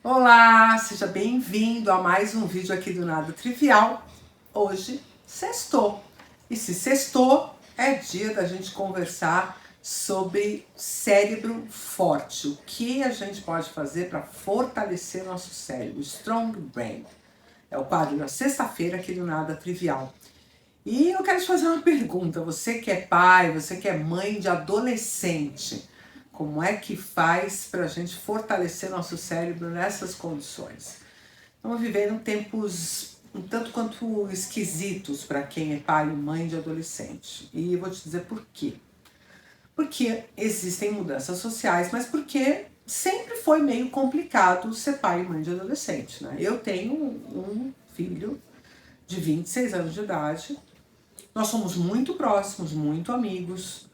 Olá, seja bem-vindo a mais um vídeo aqui do Nada Trivial. Hoje, sextou. E se sextou, é dia da gente conversar sobre cérebro forte. O que a gente pode fazer para fortalecer nosso cérebro, Strong Brain. É o quadro da sexta-feira aqui do Nada Trivial. E eu quero te fazer uma pergunta. Você que é pai, você que é mãe de adolescente, como é que faz para a gente fortalecer nosso cérebro nessas condições? Estamos vivendo tempos um tanto quanto esquisitos para quem é pai e mãe de adolescente. E eu vou te dizer por quê. Porque existem mudanças sociais, mas porque sempre foi meio complicado ser pai e mãe de adolescente, né? Eu tenho um filho de 26 anos de idade. Nós somos muito próximos, muito amigos,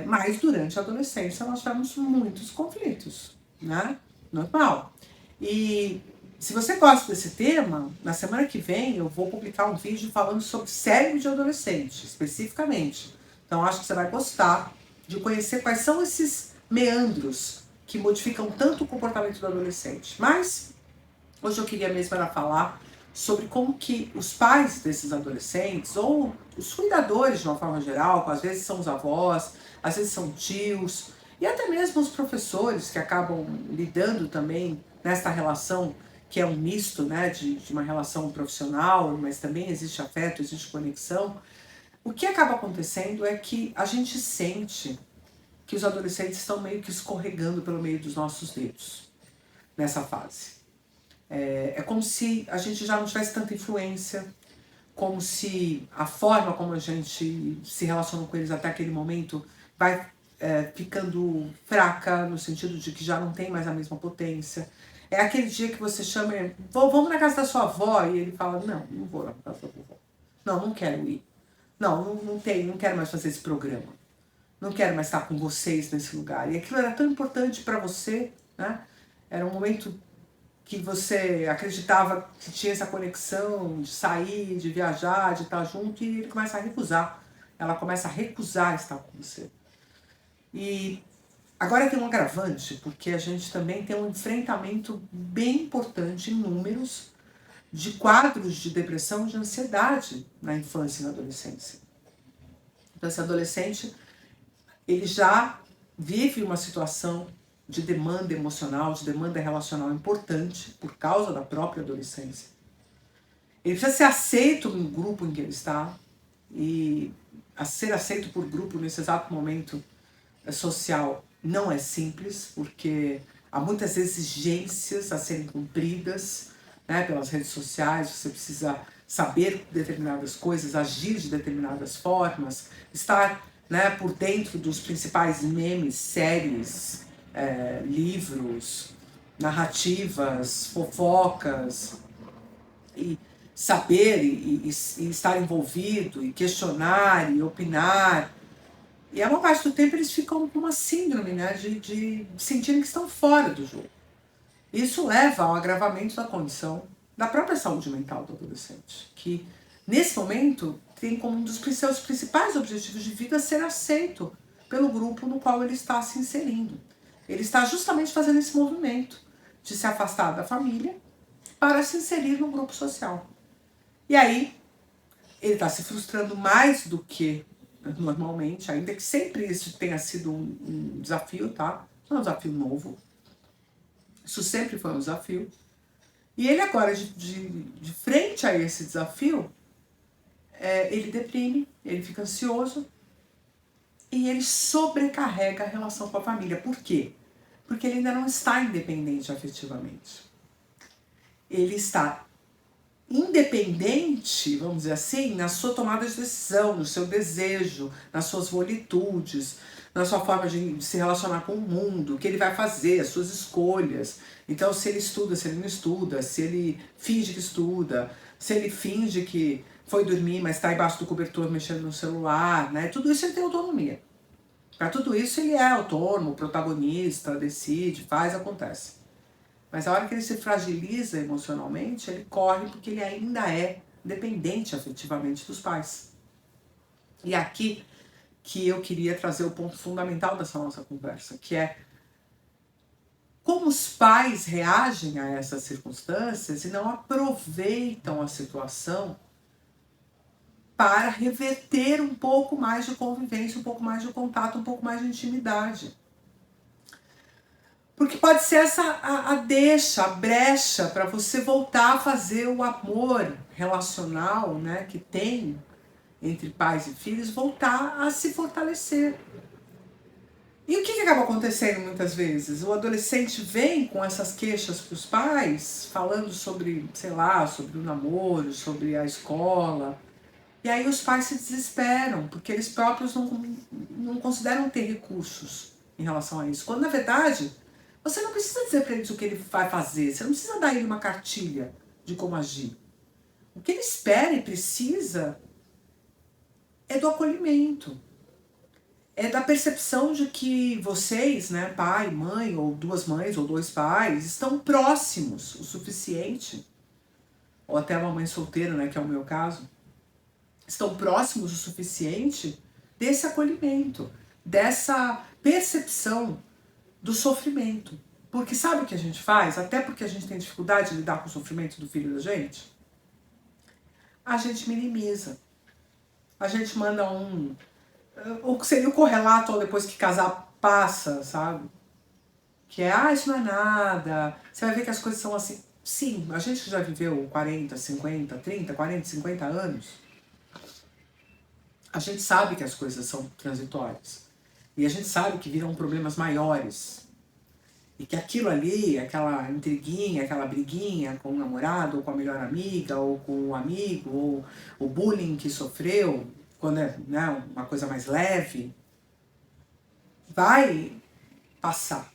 mas durante a adolescência nós tivemos muitos conflitos, né? Normal. E se você gosta desse tema, na semana que vem eu vou publicar um vídeo falando sobre cérebro de adolescente, especificamente. Então acho que você vai gostar de conhecer quais são esses meandros que modificam tanto o comportamento do adolescente. Mas hoje eu queria mesmo era falar sobre como que os pais desses adolescentes, ou os cuidadores de uma forma geral, às vezes são os avós, às vezes são tios, e até mesmo os professores que acabam lidando também nesta relação que é um misto, né, de uma relação profissional, mas também existe afeto, existe conexão. O que acaba acontecendo é que a gente sente que os adolescentes estão meio que escorregando pelo meio dos nossos dedos nessa fase. É como se a gente já não tivesse tanta influência, como se a forma como a gente se relaciona com eles até aquele momento vai ficando fraca, no sentido de que já não tem mais a mesma potência. É aquele dia que você chama, vamos na casa da sua avó, e ele fala, não vou na casa da vovó. Não quero ir. Não quero mais fazer esse programa. Não quero mais estar com vocês nesse lugar. E aquilo era tão importante para você, né? Era um momento que você acreditava que tinha essa conexão de sair, de viajar, de estar junto, e ele começa a recusar. Ela começa a recusar estar com você. E agora tem um agravante, porque a gente também tem um enfrentamento bem importante em números de quadros de depressão e de ansiedade na infância e na adolescência. Então esse adolescente, ele já vive uma situação de demanda emocional, de demanda relacional importante por causa da própria adolescência. Ele precisa ser aceito no grupo em que ele está, e a ser aceito por grupo nesse exato momento social não é simples, porque há muitas exigências a serem cumpridas, né, pelas redes sociais. Você precisa saber determinadas coisas, agir de determinadas formas, estar, né, por dentro dos principais memes, séries, livros, narrativas, fofocas, e saber e estar envolvido, e questionar, e opinar. E a maior parte do tempo eles ficam com uma síndrome, né, de sentirem que estão fora do jogo. Isso leva ao agravamento da condição da própria saúde mental do adolescente, que nesse momento tem como um dos seus principais objetivos de vida ser aceito pelo grupo no qual ele está se inserindo. Ele está justamente fazendo esse movimento de se afastar da família para se inserir no grupo social. E aí ele está se frustrando mais do que normalmente, ainda que sempre isso tenha sido um desafio, tá? Não é um desafio novo. Isso sempre foi um desafio. E ele agora, de frente a esse desafio, ele deprime, ele fica ansioso e ele sobrecarrega a relação com a família. Por quê? Porque ele ainda não está independente afetivamente. Ele está independente, vamos dizer assim, na sua tomada de decisão, no seu desejo, nas suas volitudes, na sua forma de se relacionar com o mundo, o que ele vai fazer, as suas escolhas. Então, se ele estuda, se ele não estuda, se ele finge que estuda, se ele finge que foi dormir, mas está embaixo do cobertor mexendo no celular, né? Tudo isso ele tem autonomia. Para tudo isso ele é autônomo, protagonista, decide, faz, acontece. Mas a hora que ele se fragiliza emocionalmente, ele corre porque ele ainda é dependente afetivamente dos pais. E aqui que eu queria trazer o ponto fundamental dessa nossa conversa, que é como os pais reagem a essas circunstâncias e não aproveitam a situação para reverter um pouco mais de convivência, um pouco mais de contato, um pouco mais de intimidade. Porque pode ser essa a deixa, a brecha para você voltar a fazer o amor relacional, né, que tem entre pais e filhos, voltar a se fortalecer. E o que acaba acontecendo muitas vezes? O adolescente vem com essas queixas para os pais, falando sobre, sei lá, sobre o namoro, sobre a escola. E aí os pais se desesperam, porque eles próprios não consideram ter recursos em relação a isso. Quando, na verdade, você não precisa dizer para eles o que ele vai fazer. Você não precisa dar a ele uma cartilha de como agir. O que ele espera e precisa é do acolhimento. É da percepção de que vocês, né, pai, mãe, ou duas mães, ou dois pais, estão próximos o suficiente, ou até uma mãe solteira, né, que é o meu caso, estão próximos o suficiente desse acolhimento, dessa percepção do sofrimento. Porque sabe o que a gente faz? Até porque a gente tem dificuldade de lidar com o sofrimento do filho da gente, a gente minimiza. A gente manda o que seria o correlato ao depois que casar passa, sabe? Que é, isso não é nada, você vai ver que as coisas são assim. Sim, a gente que já viveu 40, 50, 30, 40, 50 anos, a gente sabe que as coisas são transitórias. E a gente sabe que viram problemas maiores. E que aquilo ali, aquela intriguinha, aquela briguinha com o namorado, ou com a melhor amiga, ou com o amigo, ou o bullying que sofreu, quando é, né, uma coisa mais leve, vai passar.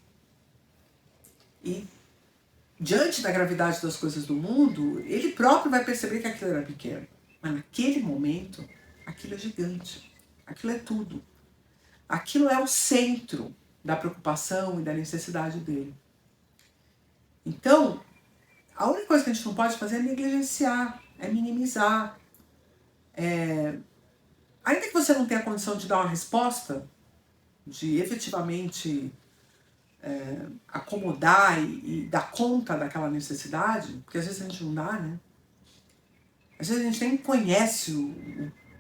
E diante da gravidade das coisas do mundo, ele próprio vai perceber que aquilo era pequeno. Mas naquele momento, aquilo é gigante. Aquilo é tudo. Aquilo é o centro da preocupação e da necessidade dele. Então, a única coisa que a gente não pode fazer é negligenciar, é minimizar. Ainda que você não tenha condição de dar uma resposta, de efetivamente acomodar e dar conta daquela necessidade, porque às vezes a gente não dá, né? Às vezes a gente nem conhece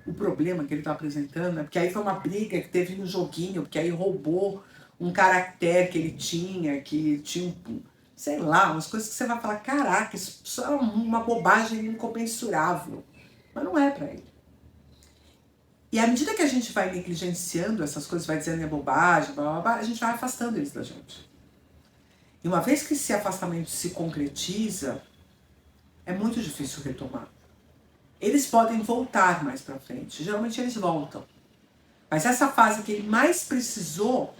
o problema que ele está apresentando, né? Porque aí foi uma briga que teve no joguinho, porque aí roubou um caractere que ele tinha, que tinha sei lá, umas coisas que você vai falar, caraca, isso é uma bobagem incomensurável. Mas não é para ele. E à medida que a gente vai negligenciando essas coisas, vai dizendo que é bobagem, blá, blá, blá, a gente vai afastando eles da gente. E uma vez que esse afastamento se concretiza, é muito difícil retomar. Eles podem voltar mais pra frente, geralmente eles voltam. Mas essa fase que ele mais precisou,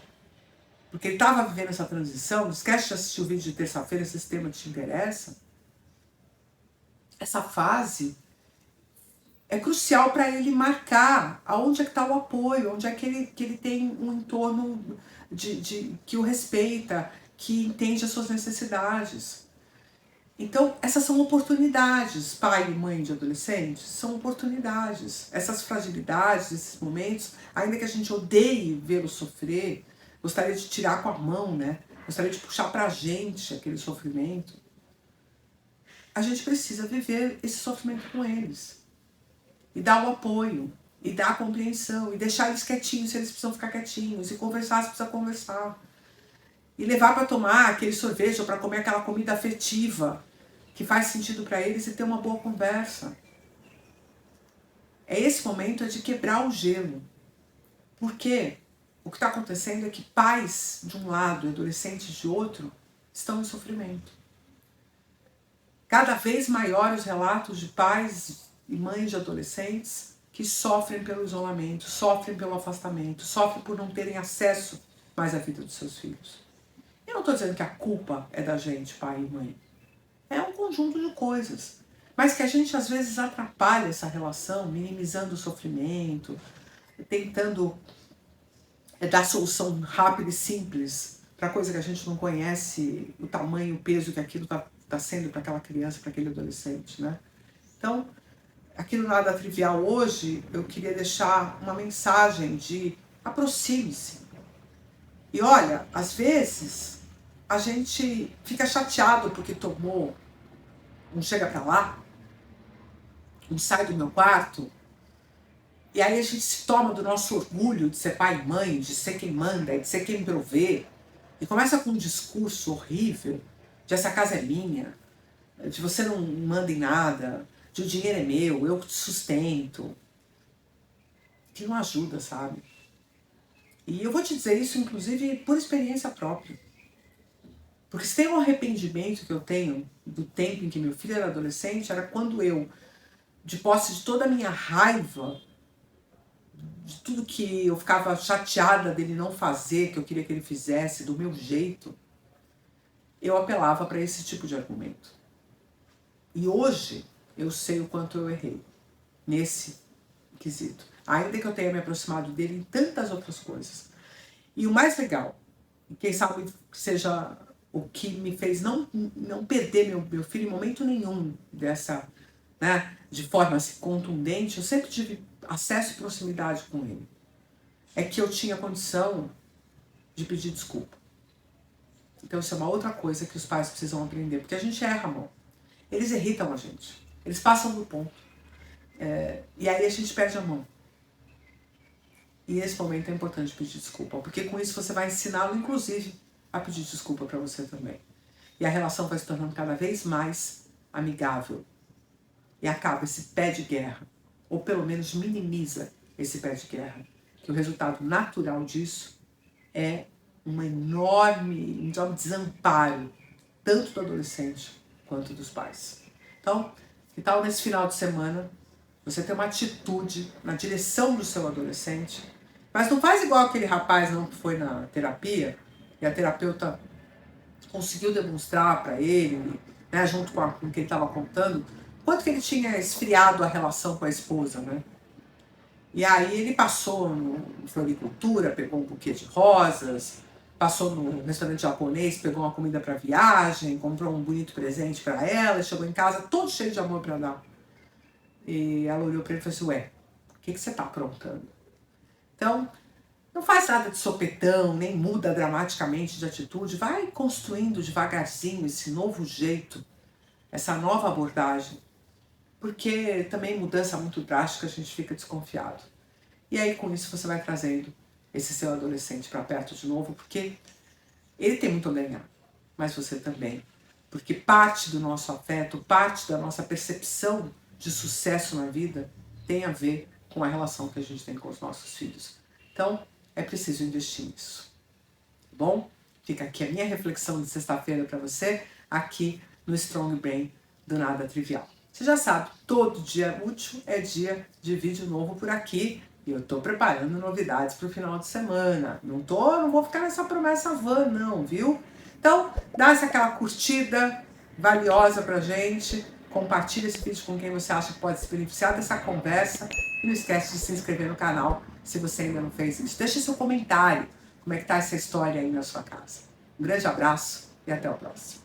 porque ele estava vivendo essa transição, não esquece de assistir o vídeo de terça-feira se esse tema te interessa. Essa fase é crucial para ele marcar aonde é que está o apoio, onde é que ele tem um entorno que o respeita, que entende as suas necessidades. Então, essas são oportunidades, pai e mãe de adolescentes, são oportunidades. Essas fragilidades, esses momentos, ainda que a gente odeie vê-lo sofrer, gostaria de tirar com a mão, né? Gostaria de puxar pra gente aquele sofrimento. A gente precisa viver esse sofrimento com eles. E dar o apoio, e dar a compreensão, e deixar eles quietinhos se eles precisam ficar quietinhos, e conversar se precisa conversar. E levar para tomar aquele sorvete ou para comer aquela comida afetiva que faz sentido para eles e ter uma boa conversa. Esse momento é de quebrar o gelo. Porque o que está acontecendo é que pais de um lado e adolescentes de outro estão em sofrimento. Cada vez maiores os relatos de pais e mães de adolescentes que sofrem pelo isolamento, sofrem pelo afastamento, sofrem por não terem acesso mais à vida dos seus filhos. Eu não estou dizendo que a culpa é da gente, pai e mãe. É um conjunto de coisas. Mas que a gente às vezes atrapalha essa relação, minimizando o sofrimento, tentando dar solução rápida e simples para coisa que a gente não conhece, o tamanho, o peso que aquilo está sendo para aquela criança, para aquele adolescente, né? Então, aqui no Nada Trivial hoje, eu queria deixar uma mensagem de aproxime-se. E olha, às vezes a gente fica chateado porque tomou um chega pra lá, um sai do meu quarto, e aí a gente se toma do nosso orgulho de ser pai e mãe, de ser quem manda, de ser quem provê, e começa com um discurso horrível de essa casa é minha, de você não manda em nada, de o dinheiro é meu, eu te sustento, que não ajuda, sabe? E eu vou te dizer isso, inclusive, por experiência própria. Porque se tem um arrependimento que eu tenho do tempo em que meu filho era adolescente, era quando eu, de posse de toda a minha raiva, de tudo que eu ficava chateada dele não fazer, que eu queria que ele fizesse do meu jeito, eu apelava para esse tipo de argumento. E hoje eu sei o quanto eu errei nesse quesito. Ainda que eu tenha me aproximado dele em tantas outras coisas. E o mais legal, e quem sabe que seja o que me fez não perder meu filho em momento nenhum dessa, né, de forma assim, contundente, eu sempre tive acesso e proximidade com ele. É que eu tinha condição de pedir desculpa. Então isso é uma outra coisa que os pais precisam aprender, porque a gente erra, amor. Eles irritam a gente, eles passam do ponto. E aí a gente perde a mão. E nesse momento é importante pedir desculpa, porque com isso você vai ensiná-lo, inclusive, a pedir desculpa para você também. E a relação vai se tornando cada vez mais amigável. E acaba esse pé de guerra, ou pelo menos minimiza esse pé de guerra. Que o resultado natural disso é um enorme desamparo, tanto do adolescente quanto dos pais. Então, que tal nesse final de semana você ter uma atitude na direção do seu adolescente, mas não faz igual aquele rapaz não que foi na terapia e a terapeuta conseguiu demonstrar para ele, né, junto com o que ele estava contando, quanto que ele tinha esfriado a relação com a esposa, né? E aí ele passou no floricultura, pegou um buquê de rosas, passou no restaurante japonês, pegou uma comida para viagem, comprou um bonito presente para ela, chegou em casa todo cheio de amor para dar. E ela olhou para ele e falou assim, ué, o que você está aprontando? Então, não faz nada de sopetão, nem muda dramaticamente de atitude, vai construindo devagarzinho esse novo jeito, essa nova abordagem, porque também mudança muito drástica a gente fica desconfiado. E aí com isso você vai trazendo esse seu adolescente para perto de novo, porque ele tem muito a ganhar, mas você também. Porque parte do nosso afeto, parte da nossa percepção de sucesso na vida tem a ver com a relação que a gente tem com os nossos filhos. Então, é preciso investir nisso. Tá bom? Fica aqui a minha reflexão de sexta-feira para você, aqui no Strong Brain do Nada Trivial. Você já sabe, todo dia útil é dia de vídeo novo por aqui. E eu estou preparando novidades para o final de semana. Não vou ficar nessa promessa vã não, viu? Então, dá aquela curtida valiosa pra gente. Compartilha esse vídeo com quem você acha que pode se beneficiar dessa conversa. E não esquece de se inscrever no canal se você ainda não fez isso. Deixa seu comentário. Como é que tá essa história aí na sua casa. Um grande abraço e até o próximo.